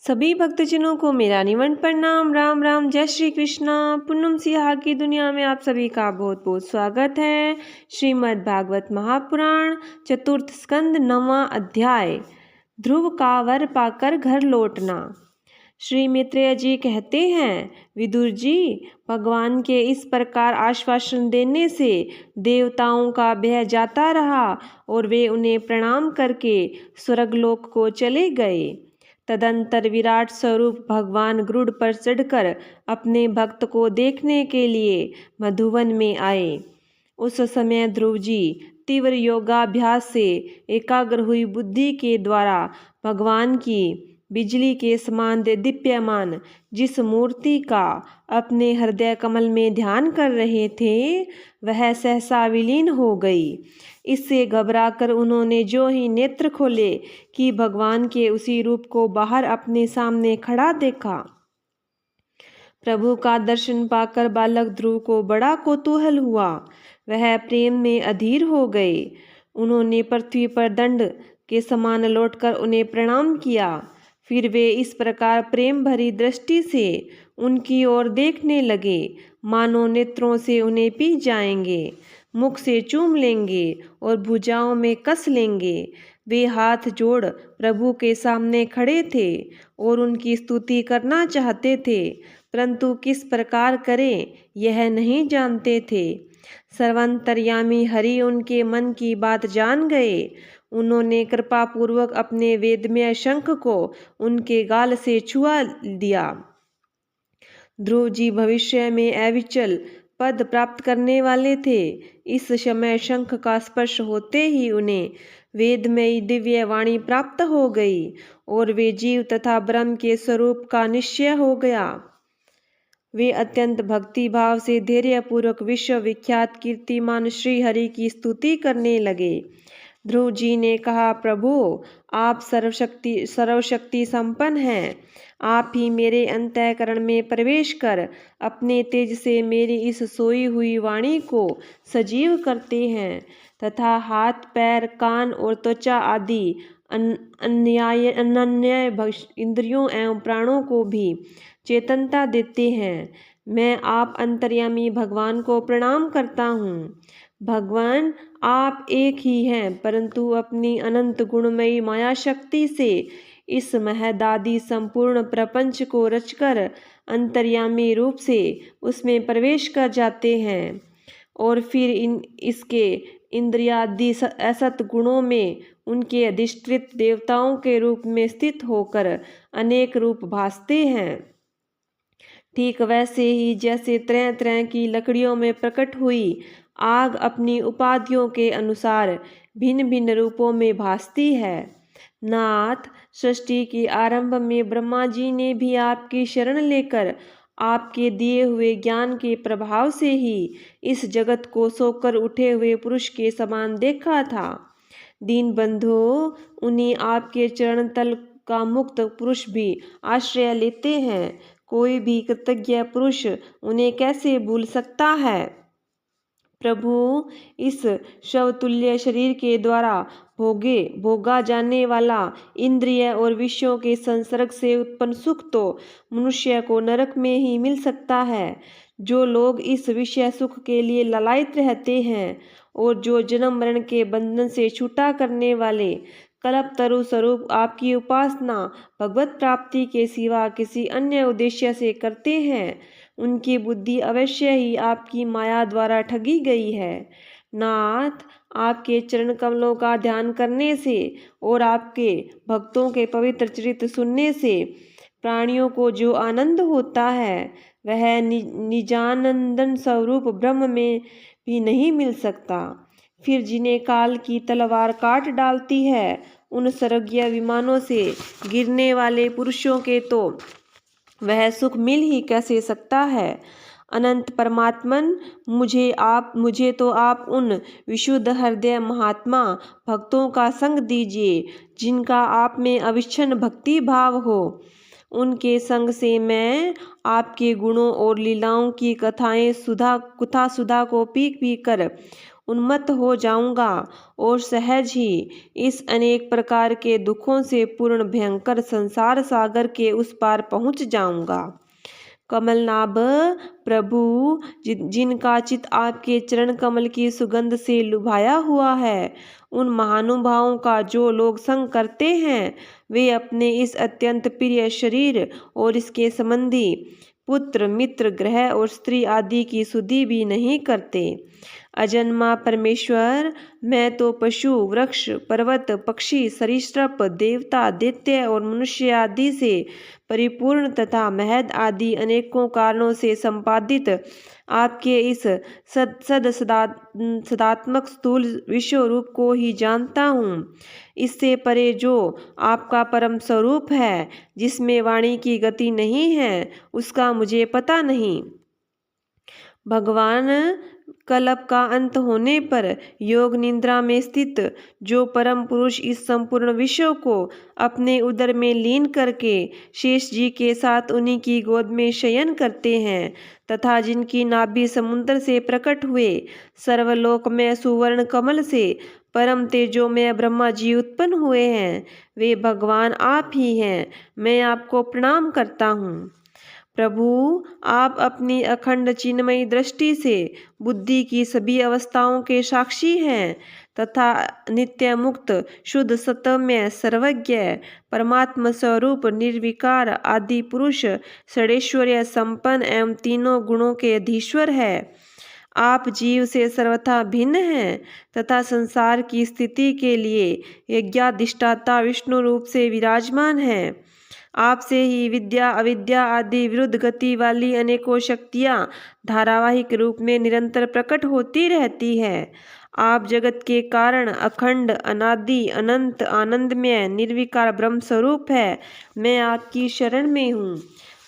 सभी भक्तजनों को मेरा निमंत्रण प्रणाम। राम राम, जय श्री कृष्णा। पुन्नुम सिहा की दुनिया में आप सभी का बहुत बहुत स्वागत है। श्रीमद् भागवत महापुराण चतुर्थ स्कंद 9वां अध्याय, ध्रुव का वर पाकर घर लौटना। श्री मैत्रेय जी कहते हैं, विदुर जी, भगवान के इस प्रकार आश्वासन देने से देवताओं का भय जाता रहा और वे उन्हें प्रणाम करके स्वर्गलोक को चले गए। तदंतर विराट स्वरूप भगवान गरुड़ पर चढ़कर अपने भक्त को देखने के लिए मधुवन में आए। उस समय ध्रुव जी तीव्र योगाभ्यास से एकाग्र हुई बुद्धि के द्वारा भगवान की बिजली के समान दीप्यमान जिस मूर्ति का अपने हृदय कमल में ध्यान कर रहे थे, वह सहसा विलीन हो गई। इससे घबराकर उन्होंने जो ही नेत्र खोले कि भगवान के उसी रूप को बाहर अपने सामने खड़ा देखा। प्रभु का दर्शन पाकर बालक ध्रुव को बड़ा कौतूहल हुआ। वह प्रेम में अधीर हो गए। उन्होंने पृथ्वी पर दंड के समान लौटकर उन्हें प्रणाम किया। फिर वे इस प्रकार प्रेम भरी दृष्टि से उनकी ओर देखने लगे, मानो नेत्रों से उन्हें पी जाएंगे, मुख से चूम लेंगे और भुजाओं में कस लेंगे। वे हाथ जोड़ प्रभु के सामने खड़े थे और उनकी स्तुति करना चाहते थे, परंतु किस प्रकार करें यह नहीं जानते थे। सर्वांतर्यामी हरि उनके मन की बात जान गए। उन्होंने कृपा पूर्वक अपने वेदमय शंख को उनके गाल से छुआ दिया। ध्रुव जी भविष्य में अविचल पद प्राप्त करने वाले थे। इस समय शंख का स्पर्श होते ही उन्हें वेदमयी दिव्य वाणी प्राप्त हो गई और वे जीव तथा ब्रह्म के स्वरूप का निश्चय हो गया। वे अत्यंत भक्ति भाव से धैर्यपूर्वक विश्व विख्यात कीर्तिमान श्री हरि की स्तुति करने लगे। ध्रुव जी ने कहा, प्रभु, आप सर्वशक्ति संपन्न हैं। आप ही मेरे अंतःकरण में प्रवेश कर अपने तेज से मेरी इस सोई हुई वाणी को सजीव करते हैं तथा हाथ, पैर, कान और त्वचा आदि अनन्य इंद्रियों एवं प्राणों को भी चेतनता देते हैं। मैं आप अंतर्यामी भगवान को प्रणाम करता हूँ। भगवान, आप एक ही हैं, परंतु अपनी अनंत गुणमयी माया शक्ति से इस महदादि संपूर्ण प्रपंच को रचकर अंतर्यामी रूप से उसमें प्रवेश कर जाते हैं और फिर इसके इंद्रियादि असत गुणों में उनके अधिष्ठित देवताओं के रूप में स्थित होकर अनेक रूप भासते हैं। ठीक वैसे ही जैसे तरह तरह की लकड़ियों में प्रकट हुई आग अपनी उपाधियों के अनुसार भिन्न भिन्न रूपों में भासती है। नाथ, सृष्टि के आरंभ में ब्रह्मा जी ने भी आपकी शरण लेकर आपके दिए हुए ज्ञान के प्रभाव से ही इस जगत को सोकर उठे हुए पुरुष के समान देखा था। दीन बंधु, उन्हीं आपके चरण तल का मुक्त पुरुष भी आश्रय लेते हैं। कोई भी कृतज्ञ पुरुष उन्हें कैसे भूल सकता है। प्रभु, इस शवतुल्य शरीर के द्वारा भोगा जाने वाला इंद्रिय और विषयों के संसर्ग से उत्पन्न सुख तो मनुष्य को नरक में ही मिल सकता है। जो लोग इस विषय सुख के लिए ललायित रहते हैं और जो जन्म मरण के बंधन से छूटा करने वाले कल्प तरु स्वरूप आपकी उपासना भगवत प्राप्ति के सिवा किसी अन्य उद्देश्य से करते हैं, उनकी बुद्धि अवश्य ही आपकी माया द्वारा ठगी गई है। नाथ, आपके चरण कमलों का ध्यान करने से और आपके भक्तों के पवित्र चरित्र सुनने से प्राणियों को जो आनंद होता है, वह निजानंदन स्वरूप ब्रह्म में भी नहीं मिल सकता। फिर जिन्हें काल की तलवार काट डालती है, उन स्वर्गीय विमानों से गिरने वाले पुरुषों के तो वह सुख मिल ही कैसे सकता है। अनंत परमात्मन, मुझे तो आप उन विशुद्ध हृदय महात्मा भक्तों का संग दीजिए जिनका आप में अविच्छिन्न भक्ति भाव हो। उनके संग से मैं आपके गुणों और लीलाओं की कथा सुधा को पी कर उन्मत्त हो जाऊंगा और सहज ही इस अनेक प्रकार के दुखों से पूर्ण भयंकर संसार सागर के उस पार पहुंच जाऊंगा। कमलनाभ प्रभु, जिनका चित आपके चरण कमल की सुगंध से लुभाया हुआ है, उन महानुभावों का जो लोग संग करते हैं, वे अपने इस अत्यंत प्रिय शरीर और इसके संबंधी पुत्र मित्र ग्रह और स्त्री आदि की सुधि भी नहीं करते। अजन्मा परमेश्वर, मैं तो पशु वृक्ष पर्वत पक्षी सरीसृप देवता दैत्य और मनुष्य आदि से परिपूर्ण तथा महद आदि अनेकों कारणों से संपादित आपके इस सदात्मक स्थूल विश्व रूप को ही जानता हूँ। इससे परे जो आपका परम स्वरूप है, जिसमें वाणी की गति नहीं है, उसका मुझे पता नहीं। भगवान, कल्प का अंत होने पर योग निद्रा में स्थित जो परम पुरुष इस संपूर्ण विश्व को अपने उदर में लीन करके शेष जी के साथ उन्हीं की गोद में शयन करते हैं तथा जिनकी नाभि समुद्र से प्रकट हुए सर्वलोक में सुवर्ण कमल से परम तेजोमय ब्रह्मा जी उत्पन्न हुए हैं, वे भगवान आप ही हैं। मैं आपको प्रणाम करता हूँ। प्रभु, आप अपनी अखंड चिन्मयी दृष्टि से बुद्धि की सभी अवस्थाओं के साक्षी हैं तथा नित्य मुक्त शुद्ध सतम्य सर्वज्ञ परमात्म स्वरूप निर्विकार आदि पुरुष षडेश्वर्य संपन्न एवं तीनों गुणों के अधीश्वर है। आप जीव से सर्वथा भिन्न हैं तथा संसार की स्थिति के लिए यज्ञाधिष्ठाता विष्णु रूप से विराजमान हैं। आपसे ही विद्या अविद्या आदि विरुद्ध गति वाली अनेकों शक्तियाँ धारावाहिक रूप में निरंतर प्रकट होती रहती है। आप जगत के कारण अखंड अनादि अनंत आनंदमय निर्विकार ब्रह्म स्वरूप है। मैं आपकी शरण में हूँ।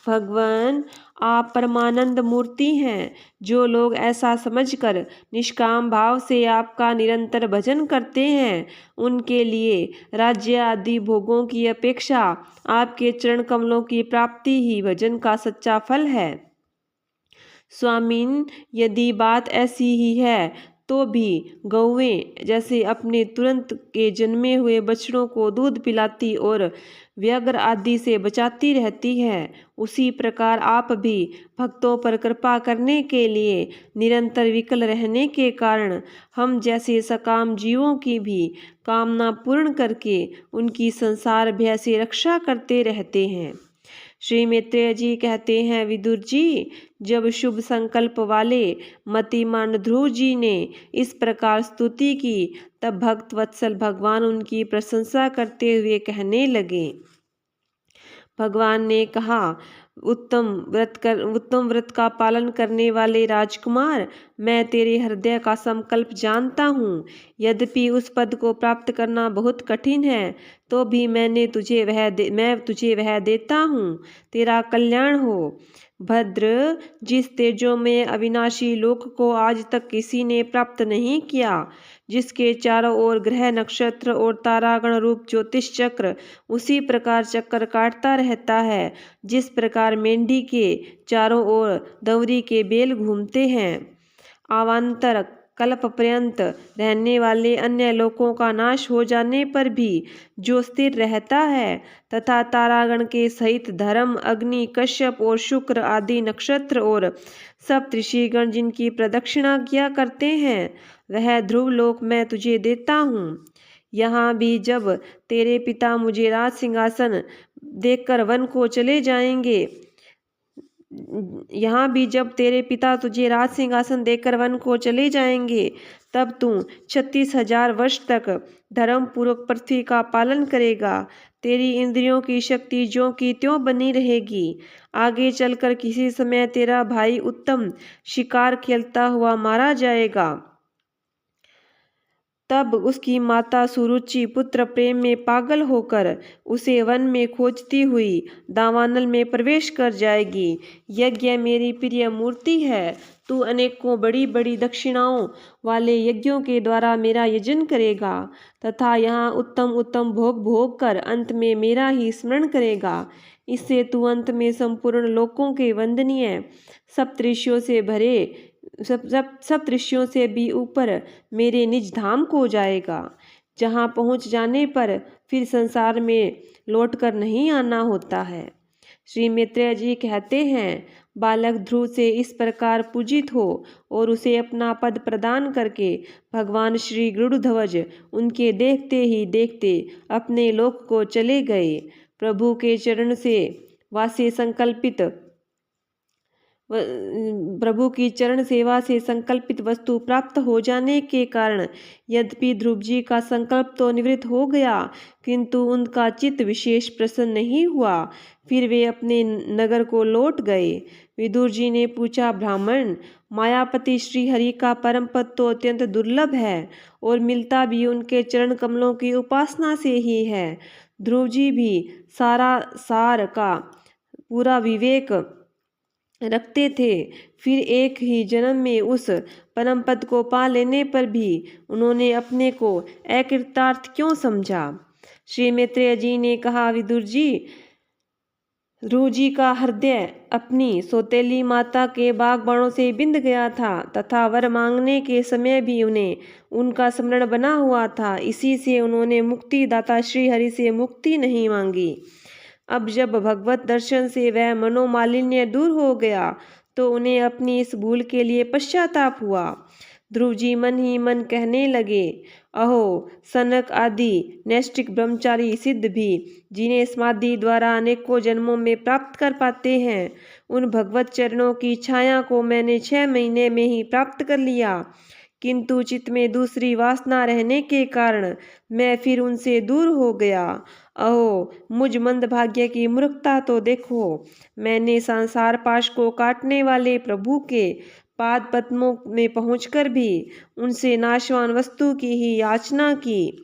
भगवान, आप परमानंद मूर्ति हैं। जो लोग ऐसा समझकर निष्काम भाव से आपका निरंतर भजन करते हैं, उनके लिए राज्य आदि भोगों की अपेक्षा आपके चरण कमलों की प्राप्ति ही भजन का सच्चा फल है। स्वामीन, यदि बात ऐसी ही है तो भी गौएं जैसे अपने तुरंत के जन्मे हुए बछड़ों को दूध पिलाती और व्याघ्र आदि से बचाती रहती है, उसी प्रकार आप भी भक्तों पर कृपा करने के लिए निरंतर विकल रहने के कारण हम जैसे सकाम जीवों की भी कामना पूर्ण करके उनकी संसार भय से रक्षा करते रहते हैं। श्री मैत्रेय जी कहते हैं, विदुर जी, जब शुभ संकल्प वाले मतिमान ध्रुव जी ने इस प्रकार स्तुति की, तब भक्त वत्सल भगवान उनकी प्रशंसा करते हुए कहने लगे। भगवान ने कहा, उत्तम व्रत का पालन करने वाले राजकुमार, मैं तेरे हृदय का संकल्प जानता हूँ। यद्यपि उस पद को प्राप्त करना बहुत कठिन है, तो भी मैं तुझे वह देता हूँ। तेरा कल्याण हो। भद्र, जिस तेजो में अविनाशी लोक को आज तक किसी ने प्राप्त नहीं किया, जिसके चारों ओर ग्रह नक्षत्र और तारागण रूप ज्योतिष चक्र उसी प्रकार चक्कर काटता रहता है जिस प्रकार मेंढी के चारों ओर दंवरी के बेल घूमते हैं। अवान्तर कल्प पर्यंत रहने वाले अन्य लोकों का नाश हो जाने पर भी जो स्थिर रहता है तथा तारागण के सहित धर्म अग्नि कश्यप और शुक्र आदि नक्षत्र और सब ऋषिगण जिनकी प्रदक्षिणा किया करते हैं, वह ध्रुव लोक मैं तुझे देता हूँ। यहाँ भी जब तेरे पिता मुझे राज सिंहासन देकर वन को चले जाएंगे तुझे राज सिंहासन देकर वन को चले जाएंगे, तब तू 36,000 वर्ष तक धर्म पूर्वक पृथ्वी का पालन करेगा। तेरी इंद्रियों की शक्ति ज्यों की त्यों बनी रहेगी। आगे चलकर किसी समय तेरा भाई उत्तम शिकार खेलता हुआ मारा जाएगा, तब उसकी माता सुरुचि पुत्र प्रेम में पागल होकर उसे वन में खोजती हुई दावानल में प्रवेश कर जाएगी। यज्ञ मेरी प्रिय मूर्ति है। तू अनेकों बड़ी बड़ी दक्षिणाओं वाले यज्ञों के द्वारा मेरा यजन करेगा तथा यहाँ उत्तम उत्तम भोग भोग कर अंत में मेरा ही स्मरण करेगा। इससे तू अंत में संपूर्ण लोकों के वंदनीय सप्तऋषियों से भरे सब दृश्यों से भी ऊपर मेरे निज धाम को जाएगा, जहाँ पहुँच जाने पर फिर संसार में लौटकर नहीं आना होता है। श्री मैत्रेय जी कहते हैं, बालक ध्रुव से इस प्रकार पूजित हो और उसे अपना पद प्रदान करके भगवान श्री गरुड़ध्वज उनके देखते ही देखते अपने लोक को चले गए। प्रभु के चरण से वासे संकल्पित प्रभु की चरण सेवा से संकल्पित वस्तु प्राप्त हो जाने के कारण यद्यपि ध्रुव जी का संकल्प तो निवृत्त हो गया, किंतु उनका चित्त विशेष प्रसन्न नहीं हुआ। फिर वे अपने नगर को लौट गए। विदुर जी ने पूछा, ब्राह्मण, मायापति श्री हरि का परम पद तो अत्यंत दुर्लभ है और मिलता भी उनके चरण कमलों की उपासना से ही है। ध्रुव जी भी सार का पूरा विवेक रखते थे, फिर एक ही जन्म में उस परम पद को पा लेने पर भी उन्होंने अपने को अकृतार्थ क्यों समझा। श्री मैत्रेय जी ने कहा, विदुर जी, ध्रुव जी का हृदय अपनी सौतेली माता के बागबाणों से बिंद गया था तथा वर मांगने के समय भी उन्हें उनका स्मरण बना हुआ था। इसी से उन्होंने मुक्ति दाता श्री हरि से मुक्ति नहीं मांगी। अब जब भगवत दर्शन से वह मनोमालिन्य दूर हो गया तो उन्हें अपनी इस भूल के लिए पश्चाताप हुआ। ध्रुव जी मन ही मन कहने लगे, अहो, सनक आदि नैष्ठिक ब्रह्मचारी सिद्ध भी जिन्हें समाधि द्वारा अनेकों जन्मों में प्राप्त कर पाते हैं, उन भगवत चरणों की छाया को मैंने 6 महीने में ही प्राप्त कर लिया, किंतु चित्त में दूसरी वासना रहने के कारण मैं फिर उनसे दूर हो गया। अहो, मुझ मंदभाग्य की मूर्खता तो देखो, मैंने संसार पाश को काटने वाले प्रभु के पाद पद्मों में पहुंचकर भी उनसे नाशवान वस्तु की ही याचना की।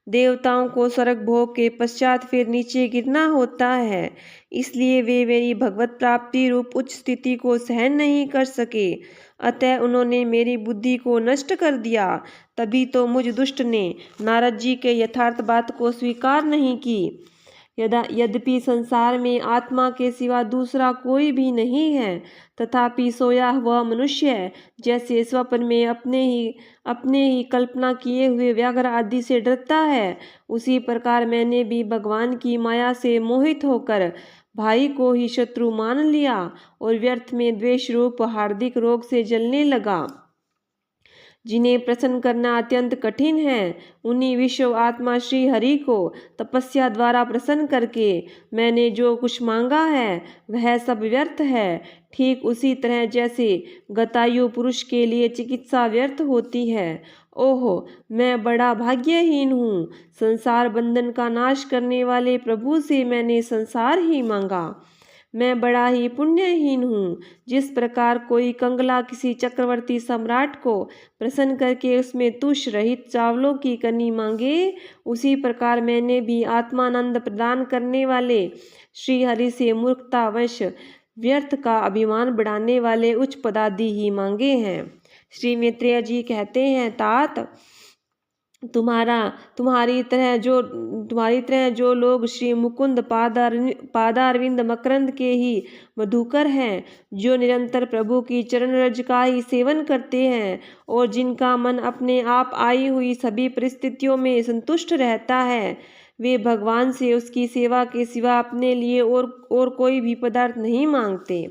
देवताओं को स्वर्ग भोग के पश्चात फिर नीचे गिरना होता है, इसलिए वे मेरी भगवत प्राप्ति रूप उच्च स्थिति को सहन नहीं कर सके, अतः उन्होंने मेरी बुद्धि को नष्ट कर दिया। तभी तो मुझ दुष्ट ने नारद जी के यथार्थ बात को स्वीकार नहीं की। यद्यपि संसार में आत्मा के सिवा दूसरा कोई भी नहीं है, तथापि सोया हुआ मनुष्य जैसे स्वप्न में अपने ही कल्पना किए हुए व्याघ्र आदि से डरता है, उसी प्रकार मैंने भी भगवान की माया से मोहित होकर भाई को ही शत्रु मान लिया और व्यर्थ में द्वेष रूप हार्दिक रोग से जलने लगा। जिन्हें प्रसन्न करना अत्यंत कठिन है, उन्हीं विश्व आत्मा श्री हरि को तपस्या द्वारा प्रसन्न करके मैंने जो कुछ मांगा है वह सब व्यर्थ है। ठीक उसी तरह जैसे गतायु पुरुष के लिए चिकित्सा व्यर्थ होती है। ओहो, मैं बड़ा भाग्यहीन हूँ। संसार बंधन का नाश करने वाले प्रभु से मैंने संसार ही मांगा। मैं बड़ा ही पुण्यहीन हूँ। जिस प्रकार कोई कंगला किसी चक्रवर्ती सम्राट को प्रसन्न करके उसमें तुष रहित चावलों की कनी मांगे, उसी प्रकार मैंने भी आत्मानंद प्रदान करने वाले श्री हरि से मूर्खतावश व्यर्थ का अभिमान बढ़ाने वाले उच्च पदादि ही मांगे हैं। श्री मैत्रेय जी कहते हैं, तात, तुम्हारी तरह जो लोग श्री मुकुंद पादारविंद मकरंद के ही मधुकर हैं, जो निरंतर प्रभु की चरण रज का ही सेवन करते हैं और जिनका मन अपने आप आई हुई सभी परिस्थितियों में संतुष्ट रहता है, वे भगवान से उसकी सेवा के सिवा अपने लिए और कोई भी पदार्थ नहीं मांगते।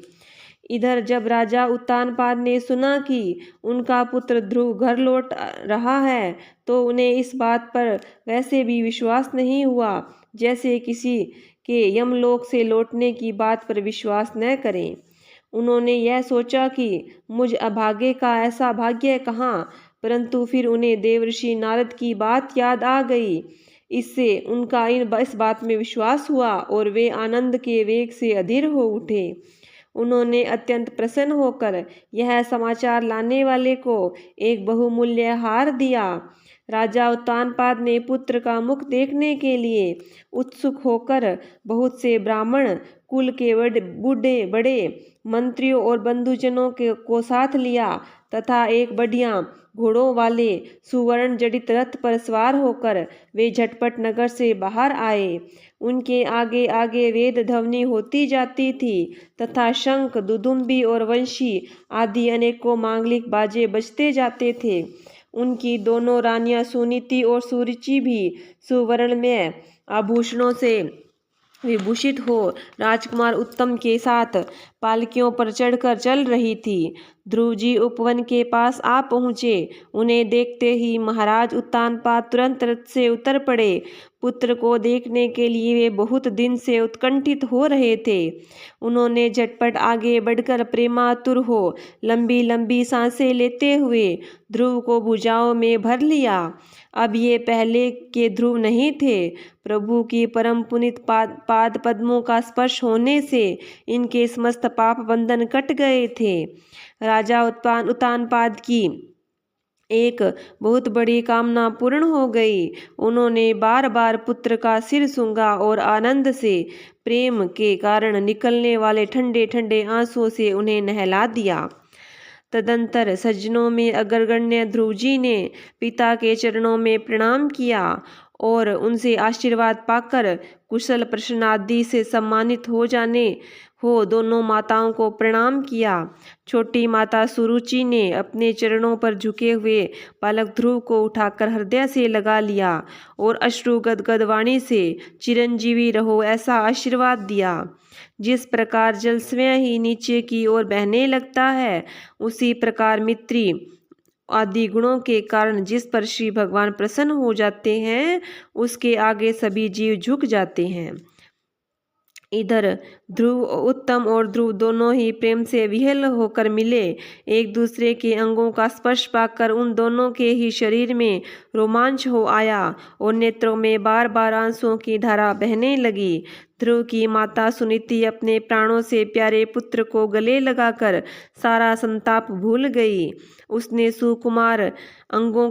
इधर जब राजा उत्तानपाद ने सुना कि उनका पुत्र ध्रुव घर लौट रहा है, तो उन्हें इस बात पर वैसे भी विश्वास नहीं हुआ जैसे किसी के यमलोक से लौटने की बात पर विश्वास न करें। उन्होंने यह सोचा कि मुझ अभागे का ऐसा भाग्य कहाँ, परंतु फिर उन्हें देवर्षि नारद की बात याद आ गई। इससे उनका इस बात में विश्वास हुआ और वे आनंद के वेग से अधीर हो उठे। उन्होंने अत्यंत प्रसन्न होकर यह समाचार लाने वाले को एक बहुमूल्य हार दिया। राजा उत्तानपाद ने पुत्र का मुख देखने के लिए उत्सुक होकर बहुत से ब्राह्मण कुल के बूढ़े बड़े मंत्रियों और बंधुजनों को साथ लिया तथा एक बढ़िया घोड़ों वाले सुवर्ण जड़ित रथ पर सवार होकर वे झटपट नगर से बाहर आए। उनके आगे आगे वेद ध्वनि होती जाती थी तथा शंख, दुदुम्बी और वंशी आदि अनेकों मांगलिक बाजे बजते जाते थे। उनकी दोनों रानियां सुनीति और सुरुचि भी सुवर्णमय आभूषणों से विभूषित हो राजकुमार उत्तम के साथ पालकियों पर चढ़कर चल रही थी। ध्रुव जी उपवन के पास आ पहुँचे। उन्हें देखते ही महाराज उत्तानपाद तुरंत रथ से उतर पड़े। पुत्र को देखने के लिए वे बहुत दिन से उत्कंठित हो रहे थे। उन्होंने झटपट आगे बढ़कर प्रेमातुर हो लंबी लंबी सांसें लेते हुए ध्रुव को भुजाओं में भर लिया। अब ये पहले के ध्रुव नहीं थे। प्रभु की परम पुनीत पाद पद्मों का स्पर्श होने से इनके समस्त पाप बंधन कट गए थे। राजा उत्तानपाद की एक बहुत बड़ी कामना पूर्ण हो गई। उन्होंने बार बार पुत्र का सिर सूंघा और आनंद से प्रेम के कारण निकलने वाले ठंडे ठंडे आंसुओं से उन्हें नहला दिया। तदंतर सज्जनों में अग्रगण्य ध्रुव जी ने पिता के चरणों में प्रणाम किया और उनसे आशीर्वाद पाकर कुशल प्रश्न आदि से सम्मानित हो दोनों माताओं को प्रणाम किया। छोटी माता सुरुचि ने अपने चरणों पर झुके हुए बालक ध्रुव को उठाकर हृदय से लगा लिया और अश्रु गदगद वाणी से चिरंजीवी रहो ऐसा आशीर्वाद दिया। जिस प्रकार जल स्वयं ही नीचे की ओर बहने लगता है, उसी प्रकार मित्री आदि गुणों के कारण जिस पर श्री भगवान प्रसन्न हो जाते हैं, उसके आगे सभी जीव झुक जाते हैं। इधर ध्रुव उत्तम और ध्रुव दोनों ही प्रेम से विह्वल होकर मिले। एक दूसरे के अंगों का स्पर्श पाकर उन दोनों के ही शरीर में रोमांच हो आया और नेत्रों में बार बार आंसुओं की धारा बहने लगी। ध्रुव की माता सुनीति अपने प्राणों से प्यारे पुत्र को गले लगाकर सारा संताप भूल गई। उसके सुकुमार अंगों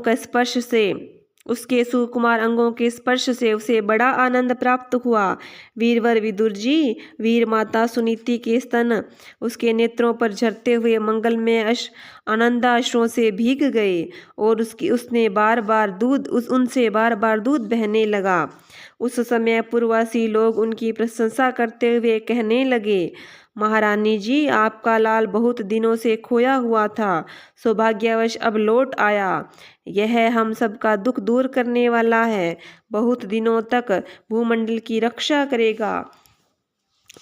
के स्पर्श से उसे बड़ा आनंद प्राप्त हुआ। वीरवर विदुर जी, वीर माता सुनीति के स्तन उसके नेत्रों पर झरते हुए मंगलमय आनंदाश्रुओं से भीग गए और उनसे बार बार दूध बहने लगा। उस समय पूर्ववासी लोग उनकी प्रशंसा करते हुए कहने लगे, महारानी जी, आपका लाल बहुत दिनों से खोया हुआ था, सौभाग्यवश अब लौट आया। यह हम सबका दुख दूर करने वाला है, बहुत दिनों तक भूमंडल की रक्षा करेगा।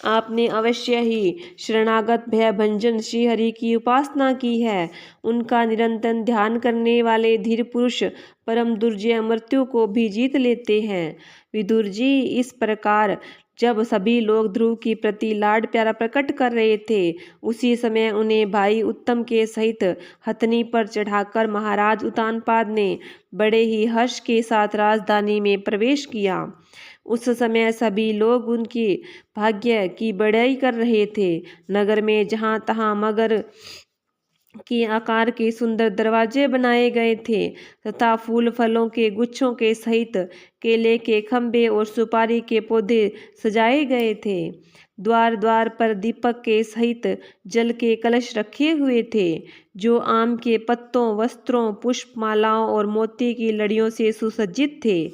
आपने अवश्य ही शरणागत भयभंजन श्रीहरि की उपासना की है। उनका निरंतर ध्यान करने वाले धीर पुरुष परम दुर्जय मृत्यु को भी जीत लेते हैं। विदुर जी, इस प्रकार जब सभी लोग ध्रुव की प्रति लाड प्यारा प्रकट कर रहे थे, उसी समय उन्हें भाई उत्तम के सहित हथनी पर चढ़ाकर महाराज उत्तानपाद ने बड़े ही हर्ष के साथ राजधानी में प्रवेश किया। उस समय सभी लोग उनकी भाग्य की बड़ाई कर रहे थे। नगर में जहाँ तहाँ मगर के आकार के सुंदर दरवाजे बनाए गए थे तथा फूल फलों के गुच्छों के सहित केले के खंभे और सुपारी के पौधे सजाए गए थे। द्वार द्वार पर दीपक के सहित जल के कलश रखे हुए थे, जो आम के पत्तों, वस्त्रों, पुष्प मालाओं और मोती की लड़ियों से सुसज्जित थे।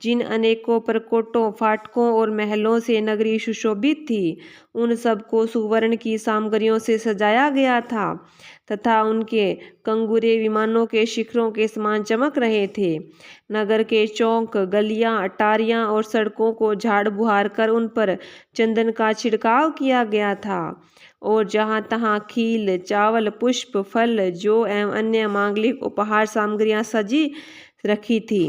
जिन अनेकों प्रकोटों, फाटकों और महलों से नगरी सुशोभित थी, उन सबको सुवर्ण की सामग्रियों से सजाया गया था तथा उनके कंगूरे विमानों के शिखरों के समान चमक रहे थे। नगर के चौक, गलियां, अटारियां और सड़कों को झाड़ बुहार कर उन पर चंदन का छिड़काव किया गया था और जहां तहां खील, चावल, पुष्प, फल, जौ एवं अन्य मांगलिक उपहार सामग्रियां सजी रखी थी।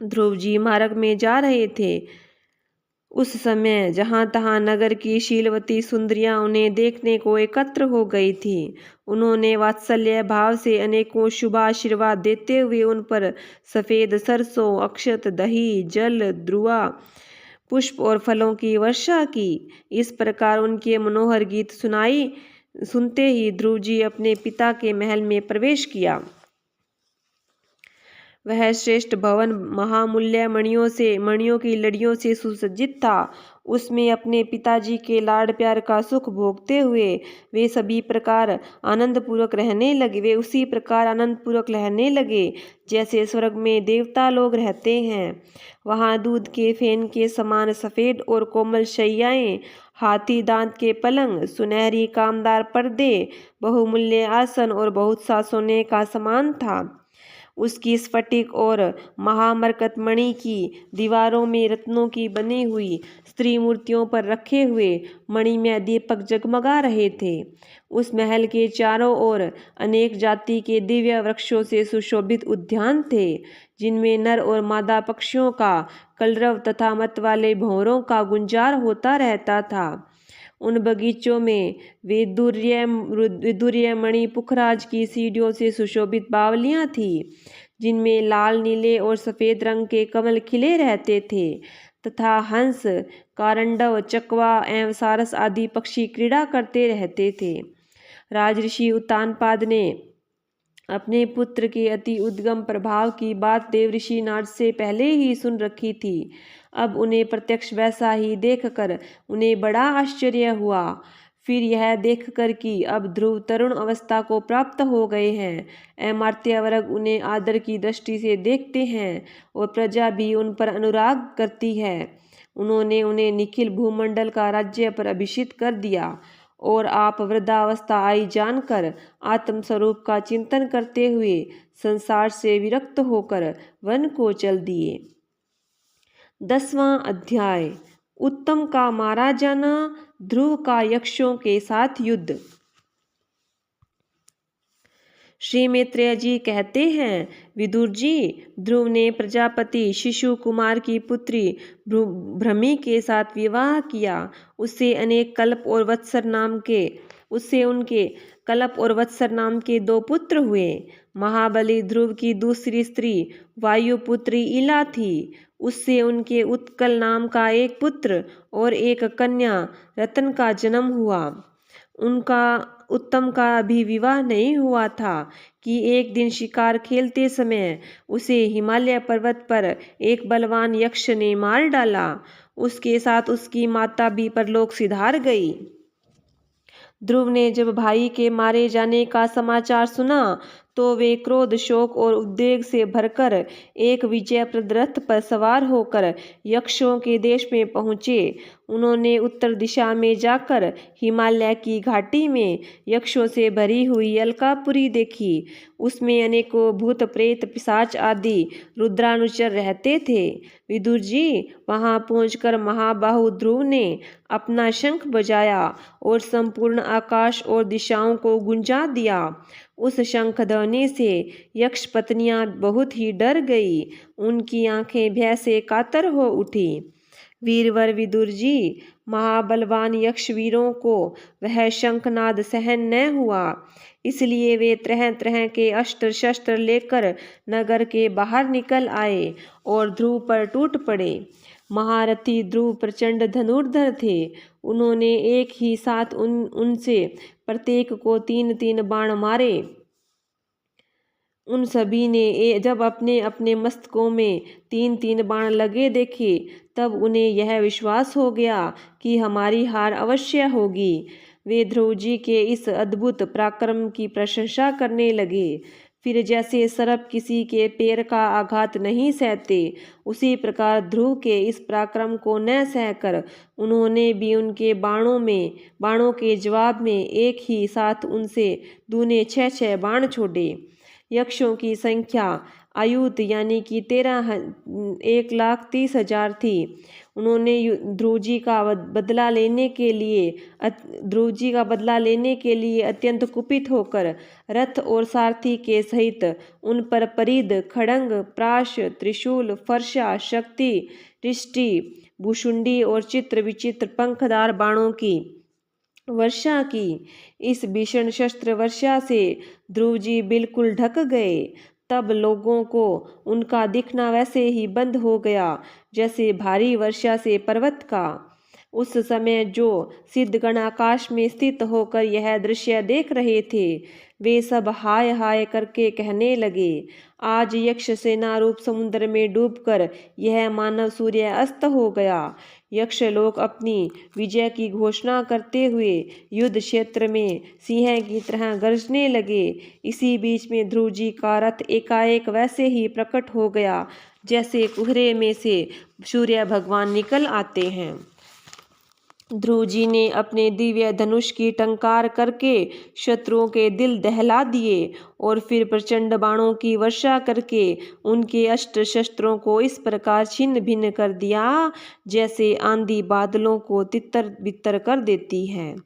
ध्रुव जी मार्ग में जा रहे थे। उस समय जहाँ तहाँ नगर की शीलवती सुंदरियां उन्हें देखने को एकत्र हो गई थी। उन्होंने वात्सल्य भाव से अनेकों शुभ आशीर्वाद देते हुए उन पर सफ़ेद सरसों, अक्षत, दही, जल, द्रुआ, पुष्प और फलों की वर्षा की। इस प्रकार उनके मनोहर गीत सुनते ही ध्रुव जी अपने पिता के महल में प्रवेश किया। वह श्रेष्ठ भवन महामूल्य मणियों की लड़ियों से सुसज्जित था। उसमें अपने पिताजी के लाड प्यार का सुख भोगते हुए वे उसी प्रकार आनंद पूर्वक रहने लगे जैसे स्वर्ग में देवता लोग रहते हैं। वहाँ दूध के फेन के समान सफ़ेद और कोमल शैयाएं, हाथी दांत के पलंग, सुनहरी कामदार पर्दे, बहुमूल्य आसन और बहुत सा सोने का सामान था। उसकी स्फटिक और महामरकतमणि की दीवारों में रत्नों की बनी हुई स्त्री मूर्तियों पर रखे हुए मणिमय दीपक जगमगा रहे थे। उस महल के चारों ओर अनेक जाति के दिव्य वृक्षों से सुशोभित उद्यान थे, जिनमें नर और मादा पक्षियों का कलरव तथा मत वाले भंवरों का गुंजार होता रहता था। उन बगीचों में विदुर्य मणि पुखराज की सीढ़ियों से सुशोभित बावलियां थीं, जिनमें लाल, नीले और सफ़ेद रंग के कमल खिले रहते थे तथा हंस, कारंडव, चकवा एवं सारस आदि पक्षी क्रीड़ा करते रहते थे। राजऋषि उत्तानपाद ने अपने पुत्र के अति उद्गम प्रभाव की बात देवऋषि नारद से पहले ही सुन रखी थी। अब उन्हें प्रत्यक्ष वैसा ही देखकर उन्हें बड़ा आश्चर्य हुआ। फिर यह देखकर कि अब ध्रुव तरुण अवस्था को प्राप्त हो गए हैं, अमात्य वर्ग उन्हें आदर की दृष्टि से देखते हैं और प्रजा भी उन पर अनुराग करती है। उन्होंने उन्हें निखिल भूमंडल का राज्य पर अभिषिक्त कर दिया और आप वृद्धावस्था आई जानकर आत्मस्वरूप का चिंतन करते हुए संसार से विरक्त होकर वन को चल दिए। 10वां अध्याय। उत्तम का मारा जाना, ध्रुव का यक्षों के साथ युद्ध। श्री मैत्रेय जी कहते हैं, विदुर जी, ध्रुव ने प्रजापति शिशु कुमार की पुत्री भ्रमी के साथ विवाह किया। उससे उनके कलप और वत्सर नाम के 2 पुत्र हुए। महाबली ध्रुव की दूसरी स्त्री वायुपुत्री इला थी। उससे उनके उत्कल नाम का एक पुत्र और एक कन्या रतन का जन्म हुआ। उनका उत्तम का अभी विवाह नहीं हुआ था कि एक दिन शिकार खेलते समय उसे हिमालय पर्वत पर एक बलवान यक्ष ने मार डाला। उसके साथ उसकी माता भी परलोक सिधार गई। ध्रुव ने जब भाई के मारे जाने का समाचार सुना तो वे क्रोध, शोक और उद्वेग से भरकर एक विजयप्रद रथ पर सवार होकर यक्षों के देश में पहुँचे। उन्होंने उत्तर दिशा में जाकर हिमालय की घाटी में यक्षों से भरी हुई अलकापुरी देखी। उसमें अनेकों भूत, प्रेत, पिशाच आदि रुद्रानुचर रहते थे। विदुर जी, वहां पहुंचकर महाबाहु ध्रुव ने अपना शंख बजाया और संपूर्ण आकाश और दिशाओं को गुंजा दिया। उस शंख ध्वनि से यक्ष पत्नियां बहुत ही डर गई। उनकी आंखें भय से कातर हो उठी। वीरवर विदुर जी, महाबलवान यक्ष वीरों को वह शंखनाद सहन न हुआ, इसलिए वे तरह तरह के अस्त्र शस्त्र लेकर नगर के बाहर निकल आए और ध्रुव पर टूट पड़े। महारथी ध्रुव प्रचंड धनुर्धर थे। उन्होंने एक ही साथ उनसे प्रत्येक को 3-3 बाण मारे। उन सभी ने जब अपने अपने मस्तकों में 3-3 बाण लगे देखे, तब उन्हें यह विश्वास हो गया कि हमारी हार अवश्य होगी। वे ध्रुव जी के इस अद्भुत पराक्रम की प्रशंसा करने लगे। फिर जैसे सर्प किसी के पैर का आघात नहीं सहते, उसी प्रकार ध्रुव के इस पराक्रम को न सहकर उन्होंने भी उनके बाणों के जवाब में एक ही साथ उनसे दूने 6-6 बाण छोड़े। यक्षों की संख्या आयुत यानी कि 1,30,000 थी। उन्होंने ध्रुव जी का बदला लेने के लिए अत्यंत कुपित होकर रथ और सारथी के सहित उन पर परिध, खड़ंग, प्राश, त्रिशूल, फर्शा, शक्ति, रिष्टि, भूषुंडी और चित्र विचित्र पंखदार बाणों की वर्षा की। इस भीषण शस्त्र वर्षा से ध्रुव जी बिल्कुल ढक गए। तब लोगों को उनका दिखना वैसे ही बंद हो गया जैसे भारी वर्षा से पर्वत का। उस समय जो सिद्धगण आकाश में स्थित होकर यह दृश्य देख रहे थे वे सब हाय हाय करके कहने लगे, आज यक्ष सेना रूप समुद्र में डूबकर यह मानव सूर्य अस्त हो गया। यक्ष लोग अपनी विजय की घोषणा करते हुए युद्ध क्षेत्र में सिंह की तरह गरजने लगे। इसी बीच में ध्रुव जी का रथ एकाएक वैसे ही प्रकट हो गया जैसे कुहरे में से सूर्य भगवान निकल आते हैं। ध्रुव जी ने अपने दिव्य धनुष की टंकार करके शत्रुओं के दिल दहला दिए और फिर प्रचंड बाणों की वर्षा करके उनके अस्त्र शस्त्रों को इस प्रकार छिन्न भिन्न कर दिया जैसे आंधी बादलों को तितर बितर कर देती है।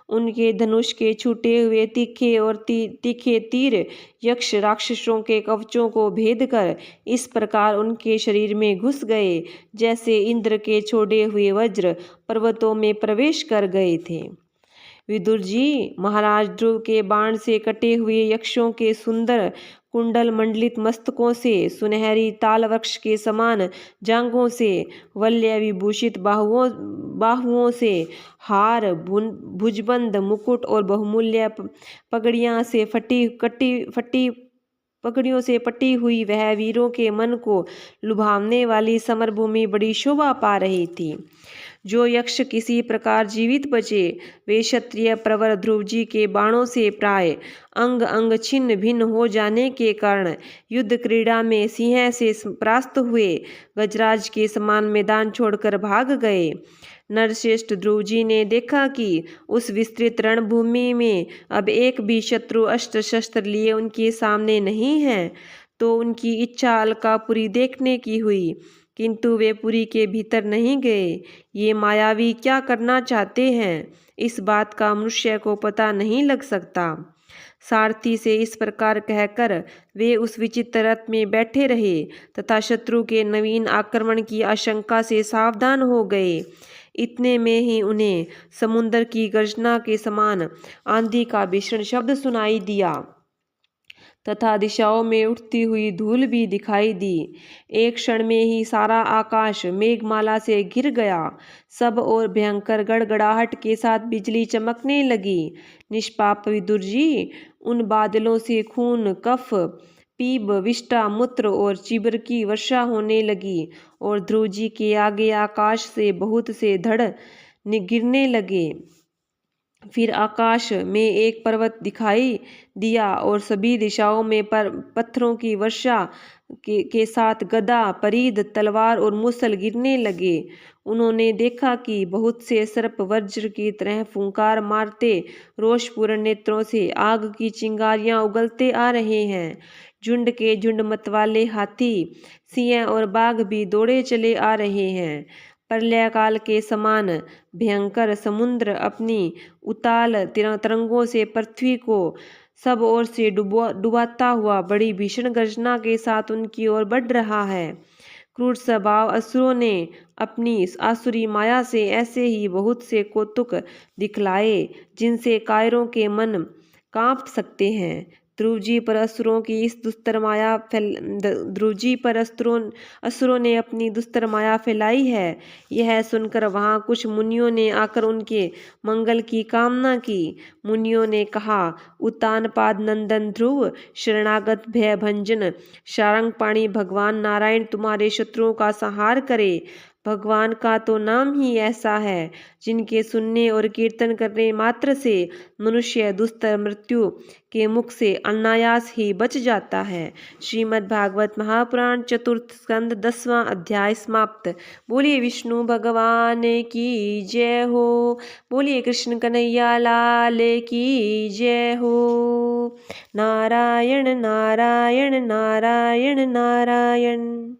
उनके धनुष के छूटे हुए तीखे और तीखे तीर यक्ष राक्षसों के कवचों को भेद कर इस प्रकार उनके शरीर में घुस गए जैसे इंद्र के छोड़े हुए वज्र पर्वतों में प्रवेश कर गए थे। विदुर जी, महाराज ध्रुव के बाण से कटे हुए यक्षों के सुंदर कुंडल मंडलित मस्तकों से, सुनहरी ताल वृक्ष के समान जांघों से, वल्य विभूषित बाहुओं से, हार भुजबंद मुकुट और बहुमूल्य पगड़ियों से पटी हुई वह वीरों के मन को लुभावने वाली समरभूमि बड़ी शोभा पा रही थी। जो यक्ष किसी प्रकार जीवित बचे वे क्षत्रिय प्रवर ध्रुव जी के बाणों से प्राय अंग अंग छिन्न भिन्न हो जाने के कारण युद्ध क्रीड़ा में सिंह से परास्त हुए गजराज के समान मैदान छोड़कर भाग गए। नरश्रेष्ठ ध्रुव जी ने देखा कि उस विस्तृत रणभूमि में अब एक भी शत्रु अस्त्र शस्त्र लिए उनके सामने नहीं है, तो उनकी इच्छा अलकापुरी देखने की हुई, किंतु वे पुरी के भीतर नहीं गए। ये मायावी क्या करना चाहते हैं, इस बात का मनुष्य को पता नहीं लग सकता। सारथी से इस प्रकार कहकर वे उस विचित्र रथ में बैठे रहे तथा शत्रु के नवीन आक्रमण की आशंका से सावधान हो गए। इतने में ही उन्हें समुद्र की गर्जना के समान आंधी का भीषण शब्द सुनाई दिया तथा दिशाओं में उठती हुई धूल भी दिखाई दी। एक क्षण में ही सारा आकाश मेघमाला से घिर गया। सब और भयंकर गड़गड़ाहट के साथ बिजली चमकने लगी। निष्पाप विदुर जी, उन बादलों से खून, कफ, पीप, विष्ठा, मूत्र और चिबर की वर्षा होने लगी और ध्रुव जी के आगे आकाश से बहुत से धड़ गिरने लगे। फिर आकाश में एक पर्वत दिखाई दिया और सभी दिशाओं में पत्थरों की वर्षा के साथ गदा, परिध, तलवार और मुसल गिरने लगे। उन्होंने देखा कि बहुत से सर्प वज्र की तरह फुंकार मारते रोषपूर्ण नेत्रों से आग की चिंगारियां उगलते आ रहे हैं। झुंड के झुंड मतवाले हाथी, सिंह और बाघ भी दौड़े चले आ रहे हैं। प्रलय काल के समान भयंकर समुद्र अपनी उताल तरंगों से पृथ्वी को सब ओर से डुबाता हुआ बड़ी भीषण गर्जना के साथ उनकी ओर बढ़ रहा है। क्रूर स्वभाव असुरों ने अपनी आसुरी माया से ऐसे ही बहुत से कौतुक दिखलाए जिनसे कायरों के मन कांप सकते हैं। ध्रुव जी पर असुरों ने अपनी दुस्तर माया फैलाई है। यह सुनकर वहां कुछ मुनियों ने आकर उनके मंगल की कामना की। मुनियों ने कहा, उत्तानपाद नंदन ध्रुव, शरणागत भय भंजन शारंगपाणी भगवान नारायण तुम्हारे शत्रुओं का संहार करे। भगवान का तो नाम ही ऐसा है जिनके सुनने और कीर्तन करने मात्र से मनुष्य दुस्तर मृत्यु के मुख से अनायास ही बच जाता है। श्रीमद् भागवत महापुराण चतुर्थ स्कंद 10वां अध्याय समाप्त। बोलिए विष्णु भगवान की जय हो। बोलिए कृष्ण कन्हैया लाल की जय हो। नारायण नारायण नारायण नारायण।